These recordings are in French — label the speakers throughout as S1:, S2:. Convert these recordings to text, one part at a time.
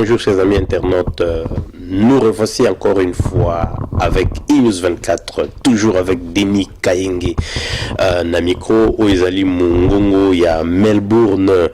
S1: bonjour chers amis internautes. Nous revoici encore une fois avec iNews 24, toujours avec Denis Kayenge, Namiko, Oezali Mungongo, il y a Melbourne.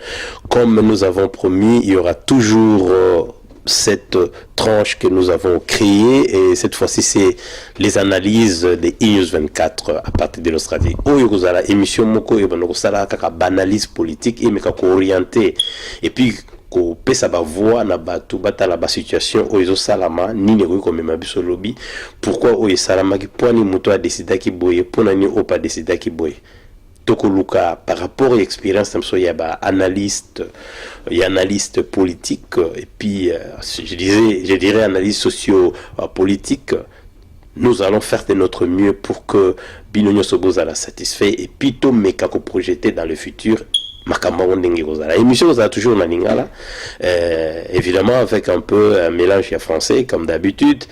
S1: Comme nous avons promis, il y aura toujours cette tranche que nous avons créée, et cette fois-ci c'est les analyses de iNews 24 à partir de l'Australie. Oyozala émission moko et banokosala kaka banalise politique et meka orienté et puis ko pesa ba voix na batu batala ba situation oyo salama nini ko komema biso lobby pourquoi oyo salama ki poni muto a décider ki boye pona ni o pas décider ki boye tokoluka par rapport à l'expérience comme ça il y a ba analyste politique et puis je dirais analyse socio-politique. Nous allons faire de notre mieux pour que Binonyo Soboza la satisfait et puis to meka ko projeter dans le futur. L'émission vous a toujours en lingala, évidemment avec un peu un mélange français comme d'habitude.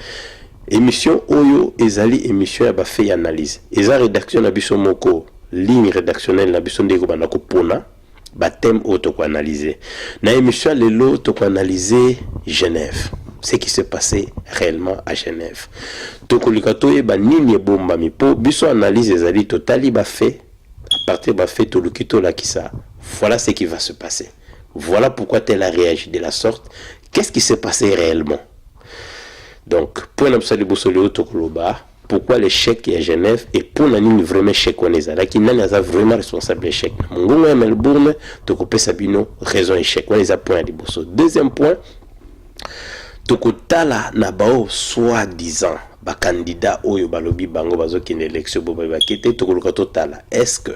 S1: Émission Oyo Ezali émission a fait analyse. Eza rédaction na biso moko ligne rédactionnelle na biso ndeko banako pona ba thème auto ko analyser. Na émission lelo to ko analyser Genève. Ce qui s'est passé réellement à Genève. Toko likato ba nini bomba mi po biso analyse ezali totali ba fait à partir ba fait to lukito la kisa. Voilà ce qui va se passer. Voilà pourquoi elle a réagi de la sorte. Qu'est-ce qui s'est passé réellement? Donc, pour pourquoi l'échec est à Genève et pour nous vraiment échec on est là qui n'a vraiment responsable l'échec. Mon gars Melbourne, Toko Sabino, raison échec. On les a point à Liboso. Deuxième point, Toko Tala Nabao soi-disant ba candidat oyo balobi bango bazo qui élection boba bakete Toko Lukato Tala. Est-ce que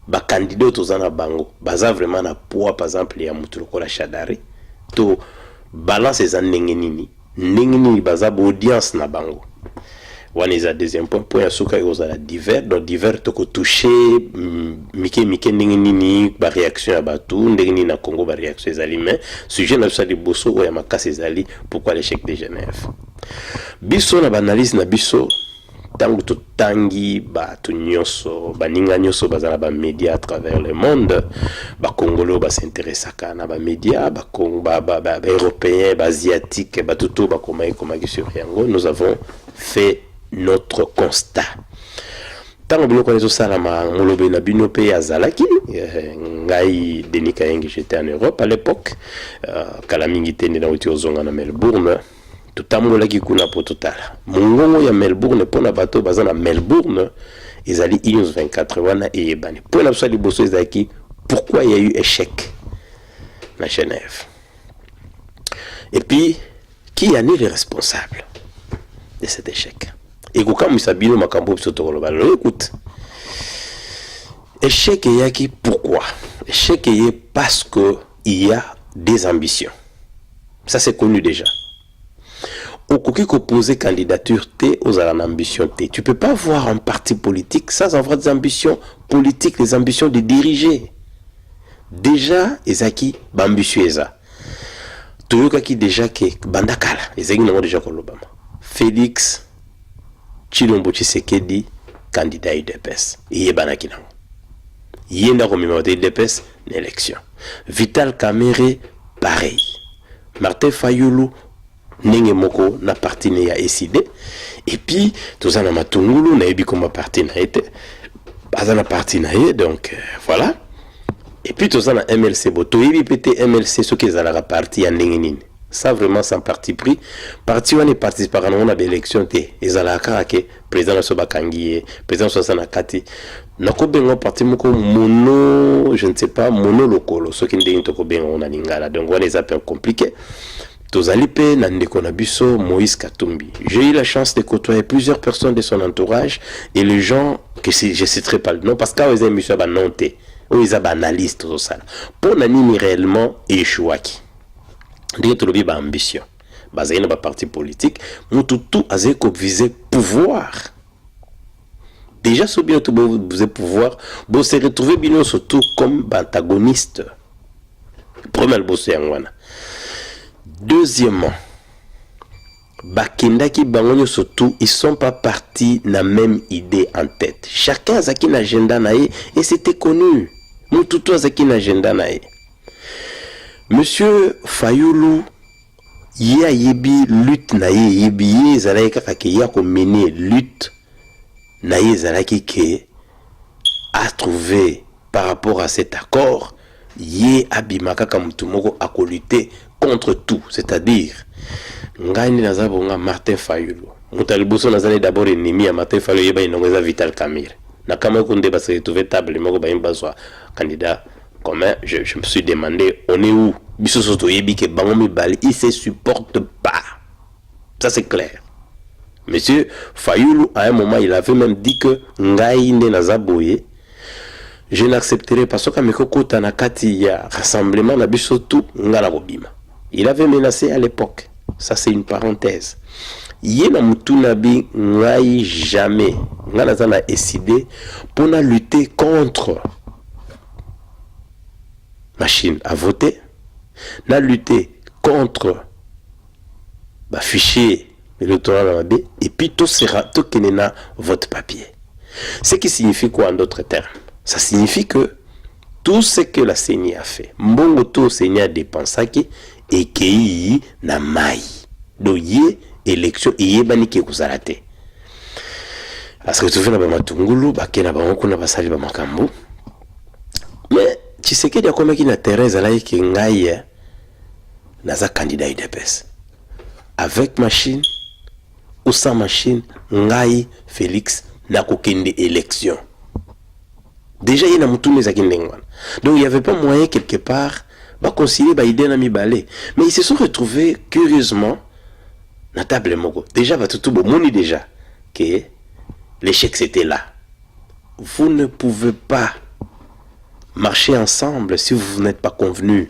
S1: ba candidat tozana bango baza vraiment na poids par exemple ya mutu lokola Shadari to balance eza ndenge nini baza ba audience na bango wana eza deuxième point ya suka ozala divers donc divers toko toucher mike ndenge nini ba réaction ya batu ndenge nini na Congo ba réaction ezali mais sujet na sa liboso oya makasi ezali pourquoi l'échec de Genève biso na ba analyse na biso tangu totangi batu nyonso baninga nyonso bazala ba média à travers le monde ba congolais ba s'intéressaka na ba média ba européens ba asiatiques ba tuto ba komai sur yango nous avons fait notre constat tangu biloko lezo salama molobe na bino pe azalaki ngai Denis Kayenge j'étais en Europe à l'époque kala mingi tene na uti ozonga na Melbourne tutambola ki kuna po totala mongongo ya Melbourne pona bato bazana Melbourne ezali iNews 24 wana eyebani pona so liboso ezaki pourquoi il y a eu échec na Genève et puis qui est les responsables de cet échec et comme Sabino makambo biso tokoloba écoute échec yaki pourquoi échec est parce que il y a des ambitions ça c'est connu déjà. Au qui poser candidature aux ambitions T. Tu peux pas voir un parti politique sans avoir des ambitions politiques, des ambitions de diriger. Déjà, ezaki bambitieux eza. Toyoka ki déjà ke bandakala, ezaki nango déjà kolobama. Félix Tshilombo Tshisekedi candidat UDPS. Yebanaki nango. Yenda komema UDPS l'élection. Vital Kamerhe pareil. Martin Fayulu Nenge moko na parti ne ya SID et puis tozana matungulu na yebi comme parti na été bazana parti na ye donc voilà et puis tozana MLC boto yebi pété MLC ce qui zala parti ya ndenge nini ça vraiment sans parti pris parti wana participer na na élection té ezala karake président na soba kangiye président sosana kati na ko bengo parti moko mono je ne sais pas mono lokolo ce qui ndenge to ko bengo na lingala donc wana ça peu compliqué. Tozalipe Nandeko Nabiso Moïse Katumbi. J'ai eu la chance de côtoyer plusieurs personnes de son entourage et les gens que je citerai pas le nom parce qu'ils ont mis ça banonté ou ils ont analyste tout ça. Pour nani réellement échouaki. Dès que tu as ambition, basé dans un parti politique, nous tout azeko viser pouvoir. Déjà sur bien tout vous pouvoir, vous se retrouver bien surtout comme antagoniste. Premier bossé en wana. Deuxièmement, Bakendaki Bangonyo surtout, ils sont pas partis na même idée en tête. Chacun a une agenda nae et c'était connu. Nous tout a une agenda nae. Monsieur Fayulu ya yebi lutte na ye yebi ye ezalaki kaka ke ya komene lutte na ye ezalaki ke a trouvé par rapport à cet accord ye abima kaka mutu moko akolute contre tout, c'est-à-dire ngai ni naza bonga Martin Fayulu mutu aliboso nazali d'abord ennemi ya Martin Fayulu yeba inongo eza Vital Kamerhe na kama konde basa retrouver table moko bayimba soit candidat commun. Je me suis demandé on est où biso soto yebi ke bango mibali il se supporte pas, ça c'est clair. Monsieur Fayulu à un moment il avait même dit que ngai nde naza boye je n'accepterai pas ce que na kati ya rassemblement na biso tout ngala kobima. Il avait menacé à l'époque. Ça c'est une parenthèse. Yena mutunabi ngai jamais ngala zana décidé pour na lutter contre machine à voter, na lutter contre fichier électoral et puis tout sera tout kenena vote papier. Ce qui signifie quoi en d'autres termes? Ça signifie que tout ce que la CENI a fait, mbongo to CENI a dépensé et qui na mai. Donc y élection y bani ke kuzarate. Parce que tu fais na ba matungulu ba kena ba ngoko na basali ba makambo. Mais tu sais que ya comme qui na Thérèse là ki ngai na za candidat UDPS. Avec machine ou sans machine, ngai Félix na kokende élection. Déjà, il y a un donc il n'y avait pas moyen quelque part de concilier l'idée na mibalé. Mais ils se sont retrouvés curieusement na table moko. Déjà, tout moni déjà que l'échec c'était là. Vous ne pouvez pas marcher ensemble si vous n'êtes pas convenus.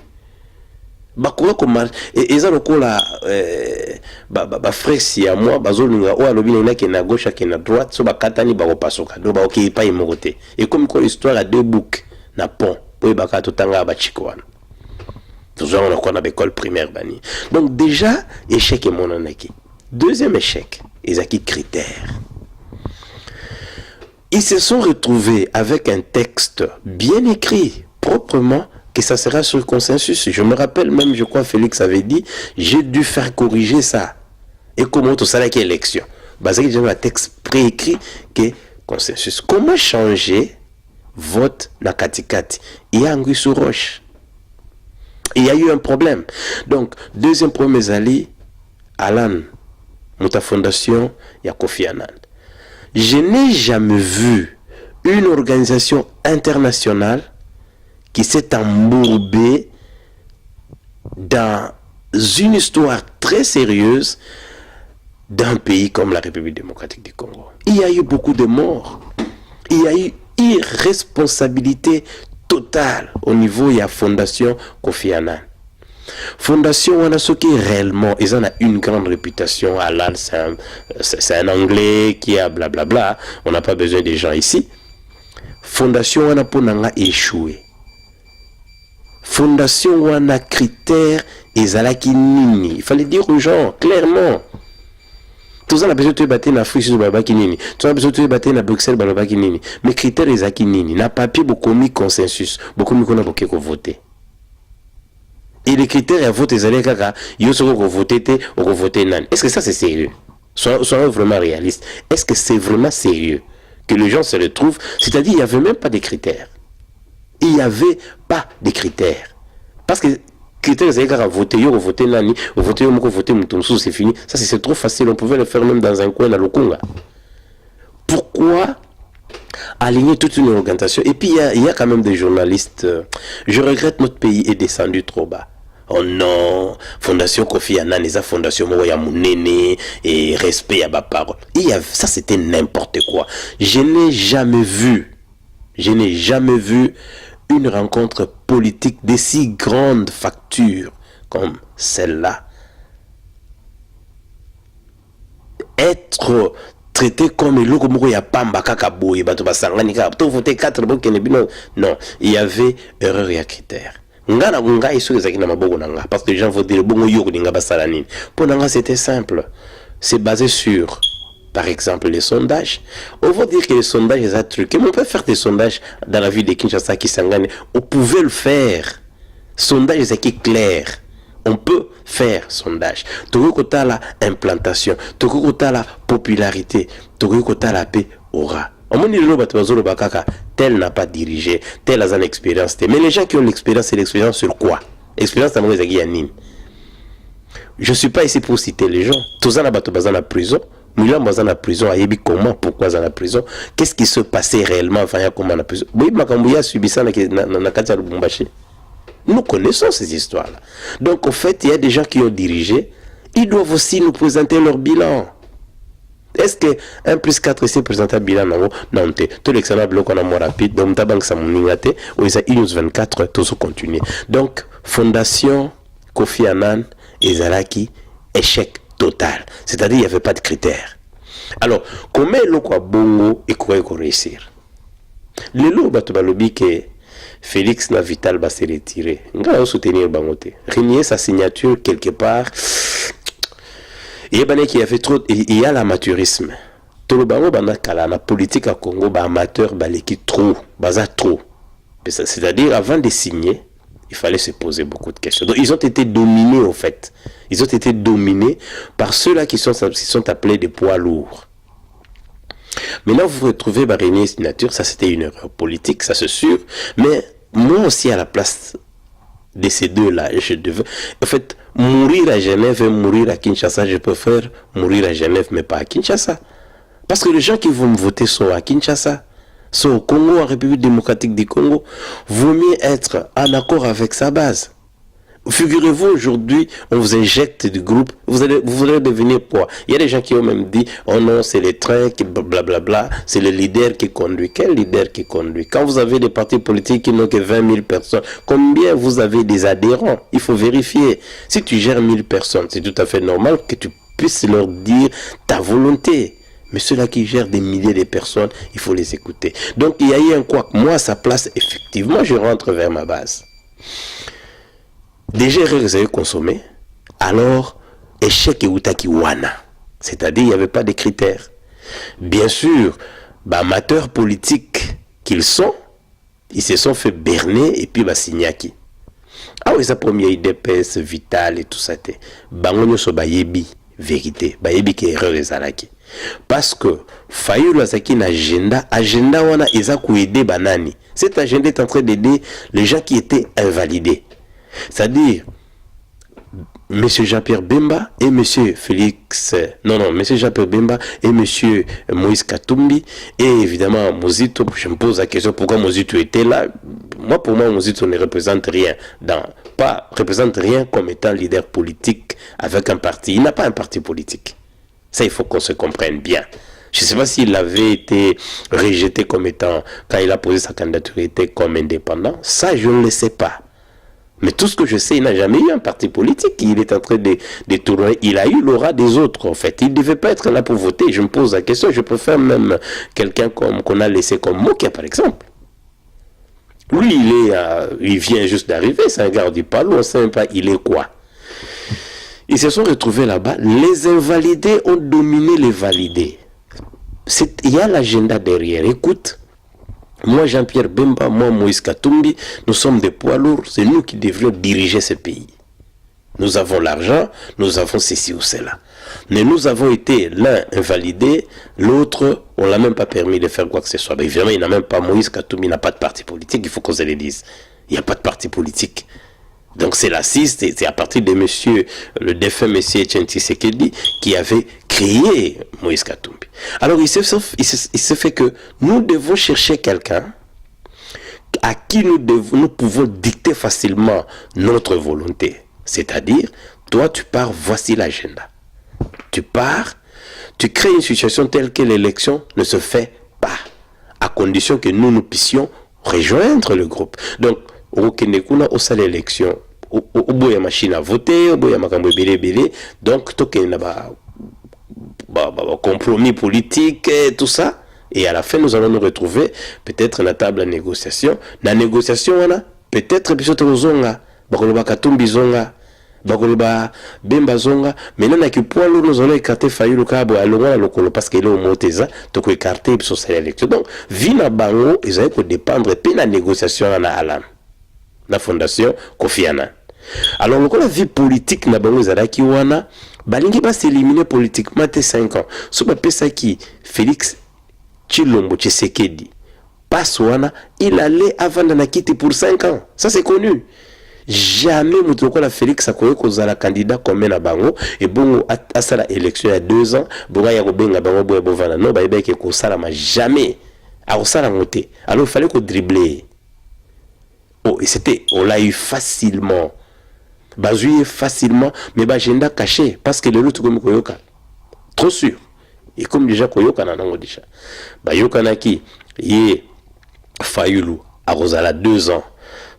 S1: Et ça le là frère si à moi bazolinga o alobi na ki na gauche ki na droite so bakatani ba opasoka do ba oki pa imogote et comme quoi l'histoire a deux boucs na pont po baka totanga ba chikwana toujours on a quoi na école primaire bani. Donc déjà échec et mon anaki. Deuxième échec, ezaki critères. Ils se sont retrouvés avec un texte bien écrit proprement que ça sera sur le consensus. Je me rappelle même, je crois Félix avait dit, j'ai dû faire corriger ça. Et comment tout ça là qui élection. Basé sur un texte préécrit que consensus. Comment changer vote na katikati? Il y a un sur roche. Il y a eu un problème. Donc deuxième problème Zali Alan Mouta Fondation ya Kofi Annan. Je n'ai jamais vu une organisation internationale qui s'est embourbée dans une histoire très sérieuse d'un pays comme la République démocratique du Congo. Il y a eu beaucoup de morts. Il y a eu irresponsabilité totale au niveau de la Fondation Kofi Annan. Fondation Wanasoki réellement, ils en ont une grande réputation. Alan, c'est un Anglais qui a blablabla. On n'a pas besoin des gens ici. Fondation Wanaponanga échoué. Fondation Wana critères ezalaki nini. Il fallait dire aux gens clairement. Tout ça on a besoin de battre na Afrique balobaki nini. Tout ça on a besoin de battre na Bruxelles balobaki nini. Mais critères ezalaki nini. Na papier beaucoup mis consensus. Beaucoup mis qu'on a beaucoup voter. Et les critères à vote ezalaki kaka yo soko ko voter te ou ko voter nan. Est-ce que ça c'est sérieux? Soyons vraiment réalistes. Est-ce que c'est vraiment sérieux que les gens se retrouvent? C'est-à-dire il n'y avait même pas de critères. Il n'y avait pas de critères. Parce que critères, c'est qu'à voter, voter nani, voter Moutoumsou, c'est fini. Ça, c'est trop facile. On pouvait le faire même dans un coin, dans le Congo. Pourquoi aligner toute une organisation? Et puis, il y a quand même des journalistes. Je regrette notre pays est descendu trop bas. Oh non, Fondation Kofi Annan, les Fondation Moya Mounene et respect à ma parole. Ça, c'était n'importe quoi. Je n'ai jamais vu une rencontre politique de si grande facture comme celle-là être traité comme le logo moko ya pamba kaka boye bato basangani kaka to voter 4 bokene bino. Non, il y avait erreur ya critère. Ngana ngai iso ezaki na maboko nanga parce que les gens votaient le bongo yoko dinga basala nini. Pour nanga c'était simple. C'est basé sur par exemple les sondages. On va dire que les sondages c'est un truc. On peut faire des sondages dans la ville de Kinshasa qui Sangane. On pouvait le faire. Sondage c'est qui clair. On peut faire sondage. Tokokota la implantation, tokokota la popularité, tokokota la paix aura. Tel n'a pas dirigé, tel a une expérience. Mais les gens qui ont l'expérience, c'est l'expérience sur quoi? Expérience à je ne suis pas ici pour citer les gens. Tous les gens dans la prison. Milan dans la prison. Comment? Pourquoi dans la prison? Qu'est-ce qui se passait réellement avant comment la prison? Nous connaissons ces histoires-là. Donc, en fait, il y a des gens qui ont dirigé. Ils doivent aussi nous présenter leur bilan. Est-ce que 1 plus 4 ici présente un bilan? Non, tout l'excellent bloc on a moins rapide. Donc, tabank ça m'ingate. Ou ils ont 24, tout ça continue. Donc, Fondation Kofi Annan et Zalaki, échec total. C'est-à-dire, il n'y avait pas de critères. Alors, comment le quoi bongo et quoi réussir? Le lot, batubalobi que Félix Navital va se retirer. On va soutenir Bangote. Régner sa signature quelque part. Il y avait trop, il y a l'amateurisme. Tout le bango banakala la politique à Congo ba amateur baleki trop, baza trop. C'est-à-dire avant de signer, il fallait se poser beaucoup de questions. Donc ils ont été dominés en fait. Ils ont été dominés par ceux-là qui sont appelés des poids lourds. Maintenant vous retrouvez Régnier signature, ça c'était une erreur politique, ça c'est sûr. Mais moi aussi à la place de ces deux-là, je devais... En fait, mourir à Genève et mourir à Kinshasa, je préfère mourir à Genève, mais pas à Kinshasa. Parce que les gens qui vont me voter sont à Kinshasa, sont au Congo, en République démocratique du Congo. Vaut mieux être en accord avec sa base. Figurez-vous, aujourd'hui, on vous injecte du groupe, vous allez devenir quoi? Il y a des gens qui ont même dit, oh non, c'est les trains, blablabla, c'est le leader qui conduit. Quel leader qui conduit? Quand vous avez des partis politiques qui n'ont que 20 000 personnes, combien vous avez des adhérents? Il faut vérifier. Si tu gères 1000 personnes, c'est tout à fait normal que tu puisses leur dire ta volonté. Mais ceux-là qui gèrent des milliers de personnes, il faut les écouter. Donc, il y a eu un quoi? Moi, à sa place, effectivement, je rentre vers ma base. Déjà, vous avez consommé, alors, échec et outaki wana. C'est-à-dire, il n'y avait pas de critères. Bien sûr, amateurs politiques qu'ils sont, ils se sont fait berner et puis signaki. Ah oui, ça première IDPS, Vital et tout ça. Bangonyo so bayebi, vérité. Bayebi qui erreur les alaki. Parce que, Fayulu Azaki na agenda wana eza kuede banani. Cet agenda est en train d'aider les gens qui étaient invalidés. C'est-à-dire, M. Jean-Pierre Bemba et M. Félix... M. Jean-Pierre Bemba et M. Moïse Katumbi et évidemment Mozito. Je me pose la question pourquoi Mozito était là. Moi, pour moi, Mozito ne représente rien. Représente rien comme étant leader politique avec un parti. Il n'a pas un parti politique. Ça, il faut qu'on se comprenne bien. Je ne sais pas s'il avait été rejeté comme étant, quand il a posé sa candidature, il était comme indépendant. Ça, je ne le sais pas. Mais tout ce que je sais, il n'a jamais eu un parti politique. Il est en train de tourner. Il a eu l'aura des autres, en fait. Il ne devait pas être là pour voter. Je me pose la question. Je préfère même quelqu'un qu'on a laissé comme Mokia, par exemple. Lui, il vient juste d'arriver. C'est un gars du Palo. On ne sait même pas il est quoi. Ils se sont retrouvés là-bas. Les invalidés ont dominé les validés. Il y a l'agenda derrière. Écoute. Moi, Jean-Pierre Bemba, moi, Moïse Katumbi, nous sommes des poids lourds. C'est nous qui devrions diriger ce pays. Nous avons l'argent, nous avons ceci ou cela. Mais nous avons été l'un invalidé, l'autre, on ne l'a même pas permis de faire quoi que ce soit. Mais évidemment, il n'a même pas, Moïse Katumbi n'a pas de parti politique, il faut qu'on se le dise. Il n'y a pas de parti politique. Donc c'est l'assiste, c'est à partir de monsieur, le défunt monsieur Etienne Tshisekedi qui avait créé Moïse Katumbi. Alors il se fait que nous devons chercher quelqu'un à qui nous pouvons dicter facilement notre volonté. C'est-à-dire, toi tu pars, voici l'agenda. Tu pars, tu crées une situation telle que l'élection ne se fait pas, à condition que nous puissions rejoindre le groupe. Donc, au Kenekuna, au salle d'élection, au bout de la machine à voter, au bout de la makambo belé, donc, il y a un compromis politique, tout ça. Et à la fin, nous allons nous retrouver peut-être à la table de négociation. Dans la négociation, peut-être que zonga, Katumbi zonga, Bemba zonga, maintenant, nous allons écarter Fayulu Kabo à l'Okolo parce qu'il est au Moteza, donc écarter sur cette élection. Donc, Vina Bango, ils allaient dépendre de la négociation à Alan, la fondation Kofi Annan. Alors la vie politique na bango ezalaki wana balingi ba s'éliminer politiquement te 5 ans. So ba pesa ki Félix Tshilombo Tshisekedi passe wana, il allait avant na kiti pour 5 ans. Ça c'est connu. Jamais Moutoko la Félix a connu qu'on a la candidat comme na bango et bon à ça la élection il y a 2 ans, boga ya kobenga bango boya bovana non ba ibeke ko sala ma jamais. A ça la monter. Alors il fallait qu'on dribbler. Oh, et c'était on l'a eu facilement. Bazouye facilement mais agenda caché parce que le lot comme koyoka. Trop sûr. Et comme déjà koyoka na nango déjà. Ba yokana ki yé Fayulu a Rosala 2 ans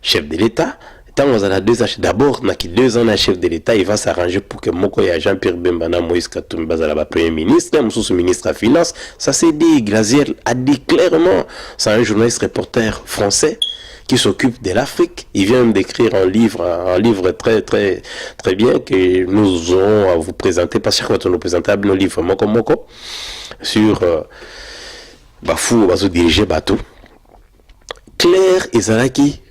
S1: chef de l'État. Tant on a 2 ans, d'abord, n'a qui 2 ans, chef de l'État, il va s'arranger pour que Moko et Jean-Pierre Bemba, Moïse Katumbi Bazalaba, Premier ministre, Moussou ministre à Finance. Ça s'est dit, Glazier a dit clairement. C'est un journaliste reporter français qui s'occupe de l'Afrique. Il vient d'écrire un livre très, très, très bien que nous aurons à vous présenter, parce que chaque fois que nous présentons nos livres Moko, sur Bafou, Bazou diriger Bateau. Claire et Zaraki,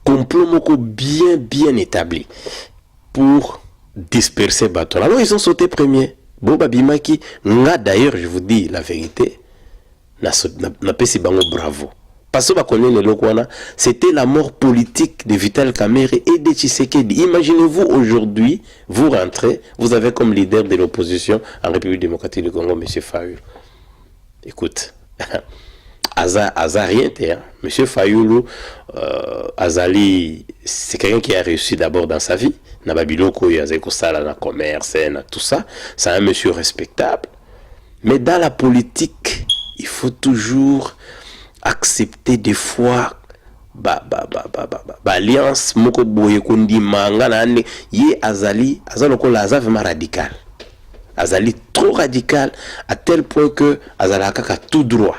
S1: complot moko bien établi pour disperser Baton. Alors ils ont sauté premier. Boba Bimaki, nga d'ailleurs, je vous dis la vérité, n'a pas si bango bravo. Parce que c'était la mort politique de Vital Kamerhe et de Tshisekedi. Imaginez-vous aujourd'hui, vous rentrez, vous avez comme leader de l'opposition en République démocratique du Congo, M. Fayulu. Écoute, Aza rien, hein. Monsieur Fayulu, Azali, c'est quelqu'un qui a réussi d'abord dans sa vie. Nababiloko, il y a un commerce, tout ça. C'est un monsieur respectable. Mais dans la politique, il faut toujours accepter des fois alliance moko boye kundi manga na ane ye Azali lokola Aza vraiment radical. Azali trop radical à tel point que Azala kaka tout droit.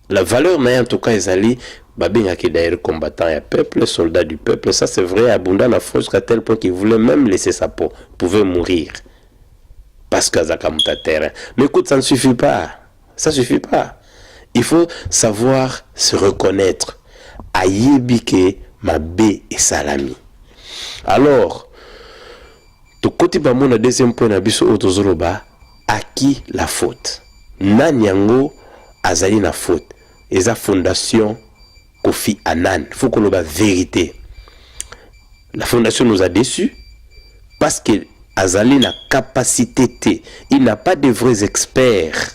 S1: La valeur mais en tout cas Azali babinga qui d'ailleurs combattant et peuple, soldat du peuple, ça c'est vrai abondant la force à tel point qu'il voulait même laisser sa peau, pouvait mourir parce qu'Azaka monta terrain. Mais écoute, ça ne suffit pas. Ça suffit pas. Il faut savoir se reconnaître. Ayebike, Mabe et Salami. Alors, de côté de mon deuxième point, à qui la faute? Nanyango Azali na faute. Et sa fondation Kofi Annan. Il faut qu'on ait la vérité. La fondation nous a déçus parce que Azali n'a capacité. Il n'a pas de vrais experts.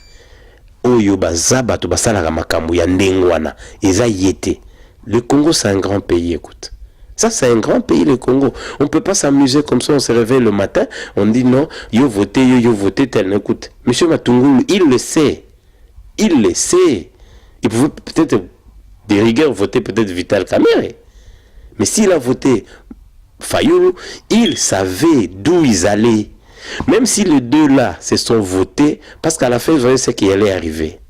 S1: Oyo bazaba to basala makambu ya ndengwana eza yete. Le Congo c'est un grand pays, écoute. Ça c'est un grand pays, le Congo. On peut pas s'amuser comme ça, on se réveille le matin, on dit non, yo voté tel. Écoute, monsieur Matungulu, il le sait. Il le sait. Il pouvait peut-être de rigueur voter peut-être Vital Kamerhe. Mais s'il a voté Fayulu, il savait d'où ils allaient. Même si les deux là se sont votés, parce qu'à la fin, ils voyaient ce qui allait arriver.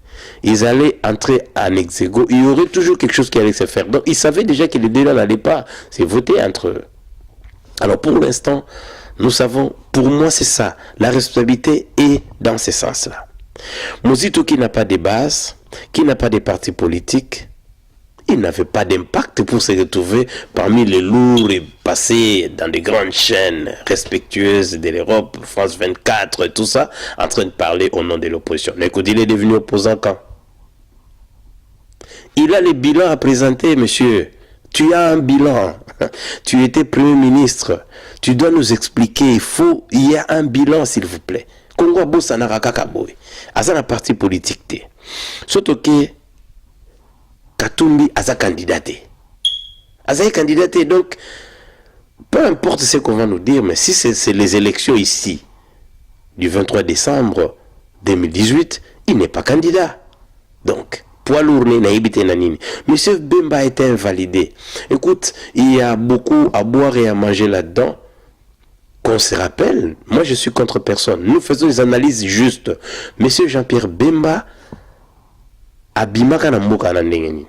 S1: Ils allaient entrer en exégo. Il y aurait toujours quelque chose qui allait se faire. Donc, ils savaient déjà que les deux là n'allaient pas se voter entre eux. Alors, pour l'instant, nous savons, pour moi, c'est ça. La responsabilité est dans ce sens-là. Mozito qui n'a pas de base, qui n'a pas de parti politique, il n'avait pas d'impact pour se retrouver parmi les lourds et passer dans des grandes chaînes respectueuses de l'Europe, France 24, tout ça, en train de parler au nom de l'opposition. Mais écoute, il est devenu opposant quand? Il a les bilans à présenter, monsieur. Tu as un bilan. Tu étais Premier ministre. Tu dois nous expliquer. Il y a un bilan, s'il vous plaît. Congo Bossana Kakaboy. Asa la parti politique. Surtout que Katumbi a sa candidaté. Donc, peu importe ce qu'on va nous dire, mais si c'est les élections ici, du 23 décembre 2018, il n'est pas candidat. Donc, poids lourd, Monsieur Bemba a été invalidé. Écoute, il y a beaucoup à boire et à manger là-dedans. Qu'on se rappelle, moi je suis contre personne. Nous faisons des analyses justes. Monsieur Jean-Pierre Bemba, Abimaka na mboka na ndengeni.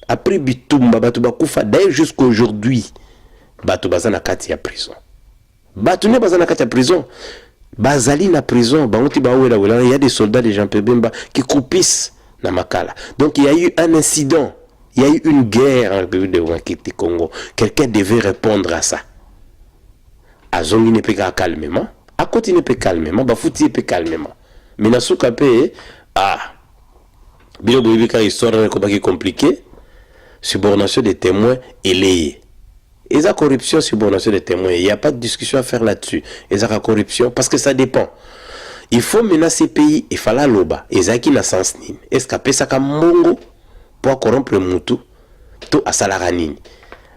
S1: Après Bitumba, Batuba Koufa, d'ailleurs jusqu'à aujourd'hui, Batuba na kati ya prison. Batune bazana kati ya prison. Bazali na prison, Baouti Baouela, il y a des soldats de Jean-Pierre Bemba qui coupissent na Makala. Donc il y a eu un incident Il y a eu une guerre en République démocratique du Congo. Quelqu'un devait répondre à ça. Azongi ne peut pas calmement. À côté ne peut calmement. Bafouti peut calmement. Mais dans ce cas, bien que l'histoire est compliquée, subordination des témoins est liée. Et la corruption, subordination des témoins, il n'y a pas de discussion à faire là-dessus. Et la corruption, parce que ça dépend. Il faut mener ces pays, il faut la loba. Et ça qui n'a sens ni. Est-ce qu'après ça mongo pour corrompre le moutou, tout à salaranini.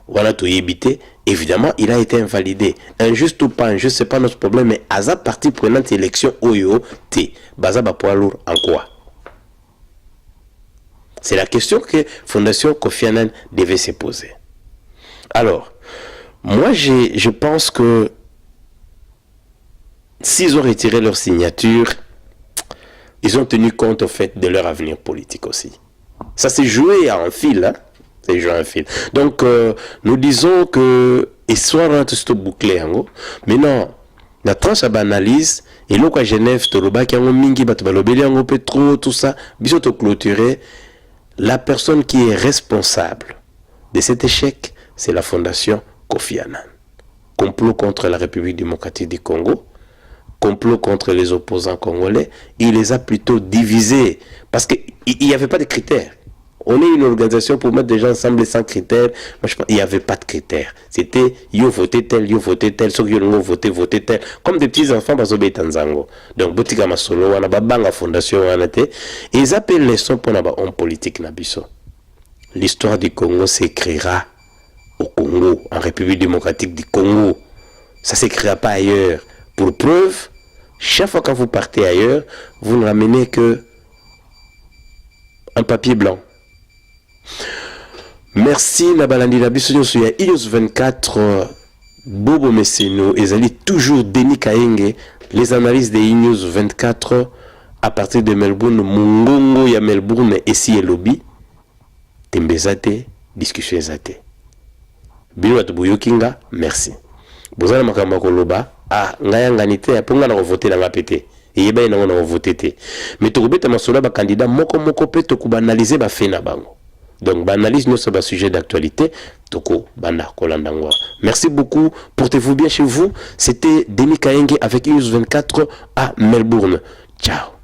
S1: Voilà tout éviter. Évidemment, il a été invalidé. Injuste ou pas injuste, c'est pas notre problème. Mais à sa partie prenante élection Oyo T. Baza poids lourd en quoi? C'est la question que Fondation Kofi Annan devait se poser. Alors, moi, je pense que s'ils ont retiré leur signature, ils ont tenu compte au fait de leur avenir politique aussi. Ça s'est joué en fil, hein? C'est joué en fil. Donc, nous disons que histoire est bouclé, mais non, la tranche à analyse, et là, à Genève, Toloba, qui a mingi, trop, tout ça, bisous clôturer. La personne qui est responsable de cet échec, c'est la Fondation Kofi Annan. Complot contre la République démocratique du Congo, complot contre les opposants congolais, il les a plutôt divisés parce qu'il n'y avait pas de critères. On est une organisation pour mettre des gens ensemble sans critères. Moi, je pense qu'il n'y avait pas de critères. C'était yo voté tel, ceux qui ont voté tel. Comme des petits enfants, bazobe tanzango. Donc, botika masolo, wana babanga fondation wana te. Et ils appellent les sons pour naba homme politique nabiso. L'histoire du Congo s'écrira au Congo, en République démocratique du Congo. Ça s'écrira pas ailleurs. Pour preuve, chaque fois que vous partez ailleurs, vous ne ramenez que un papier blanc. Merci Nabalandi Nabiso sur Inews 24 Bobo Messeno ezali toujours Denis Kaenge les analyses de Inews 24 à partir de Melbourne Mungongo ya Melbourne ici et lobby Tembezate discussion zate Bilo Buyokinga merci Bozala makamba koloba ngaya nganite aponga na voter na ngapete yeba ina na voter te mais to kobeta masola ba candidat moko pe to kubanaliser ba fait na bango. Donc, analyse nous sur le sujet d'actualité. Merci beaucoup. Portez-vous bien chez vous. C'était Denis Kaenge avec News 24 à Melbourne. Ciao.